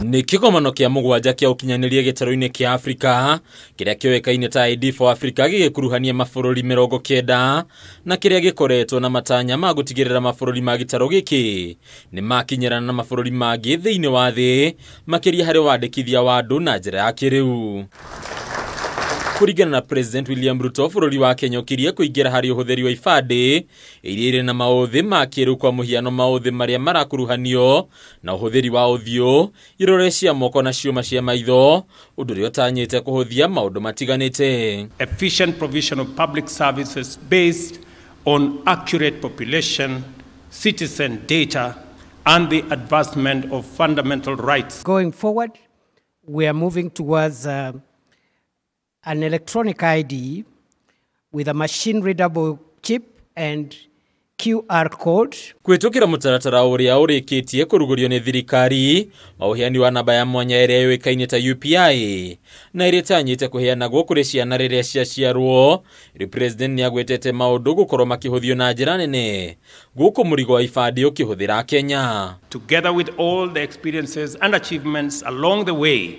Ni kigomano kia mugwanja kia ukinyaniria gitaro-ini kia Afrika kiria kioekaine ta ID for Africa gigikuruhania mabũrũri 90 na kiria gikoretwo na matanya ma gutigirira mabũrũri ma gitaro giki ni makinyirana na mabũrũri mangi thiini wa thi makiria hari wandikithia wa andu na njira ya kiiriu. Kuringana na President William Ruto, bururi wa Kenya kirie kuingira hari uhuthiri wa ibandi iria na mauthi ma kiiriu kwa muhiano mauthi maria marakuruhanio na uhuthiri wa uthio irore cia moko na ciuma cia maitho undu rio tanyite kuhuthia maundu matiganite. Efficient provision of public services based on accurate population, citizen data and the advancement of fundamental rights. Going forward, we are moving towards an electronic ID with a machine-readable chip and QR code. Kwitukira mutaratara uria urikitie kurugurio ni thirikari uheani wa namba ya mwanya iria yoekaine ta UPI na iria tanyite kuheanagwo kuri ciana riria ciaciarwo. President ni agwetete maundu gukorwo makihuthio na njira nene guku murigo wa ibandi ukihuthira Kenya. Together with all the experiences and achievements along the way,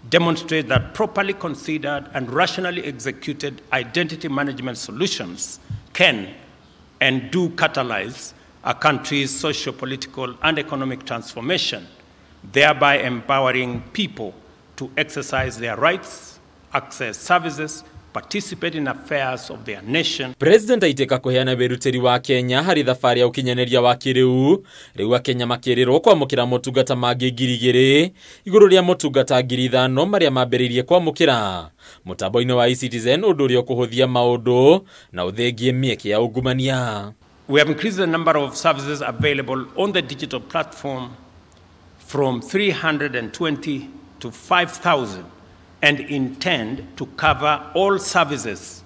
demonstrate that properly considered and rationally executed identity management solutions can and do catalyze a country's socio-political and economic transformation, thereby empowering people to exercise their rights, access services, participate in affairs of their nation. President aiteka kuheana beruteri wa Kenya hari thafari ya ukinyaniria wa kiiriu riu Akenya makirirwo kwamukira motungata mangi 2,000 iguru ria motungata 5,000 maria mambiririe kwamukira mutambo-ini wa eCitizen undu rio kuhuthia maundu na uthengie mieke ya ungumania. We have increased the number of services available on the digital platform from 320 to 5,000 and intend to cover all services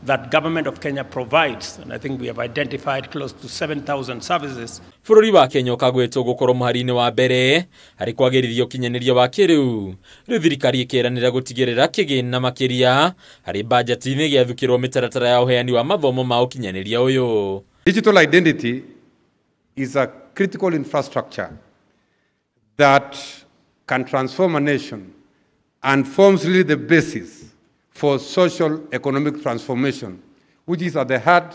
that government of Kenya provides, and I think we have identified close to 7,000 services. Bururi wa Kenya ukagwetwo gukorwo muhari-ini wa mbere hari kwagirithia ukinyaniria wa kiiriu. Riu thirikari ikiranira gutigirira kigina makiria hari budget-ini giathukirwo mitaratara ya uheani wa mathomo ma ukinyaniria uyu. Digital identity is a critical infrastructure that can transform a nation and forms really the basis for social economic transformation, which is at the heart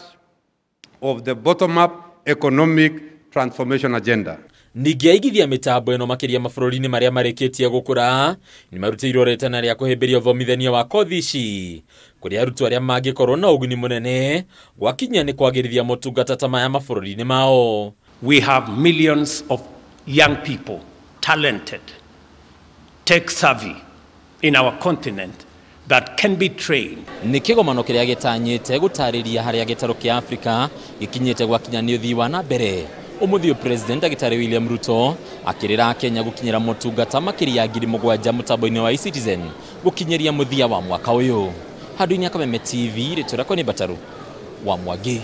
of the bottom-up economic transformation agenda. Ningi igithia mitambo eno makiria mabũrũri-ini maria marikitie gukura ni marutiirwo retana ria kuhimbiria uthomithania wa kothi ici kuri arutwo aria mangikorwo na uguni munene gwakinya ni kwagirithia motungata ta maya mabũrũri-ini mao. We have millions of young people, talented, tech-savvy in our continent that can be trained. Ni kigomano kiria gitanyite gutariria haria gitaro kia Afrika gikinyite gwakinyania uthii wa na mbere. Umuthio President William Ruto akirira Kenya gukinyira motungata makiria 7,000 mutambo-ini wa eCitizen gukinyiria muthia wa mwaka uyu. Handu-ini ya Kameme TV riturako ni Bataru wa Mwagi.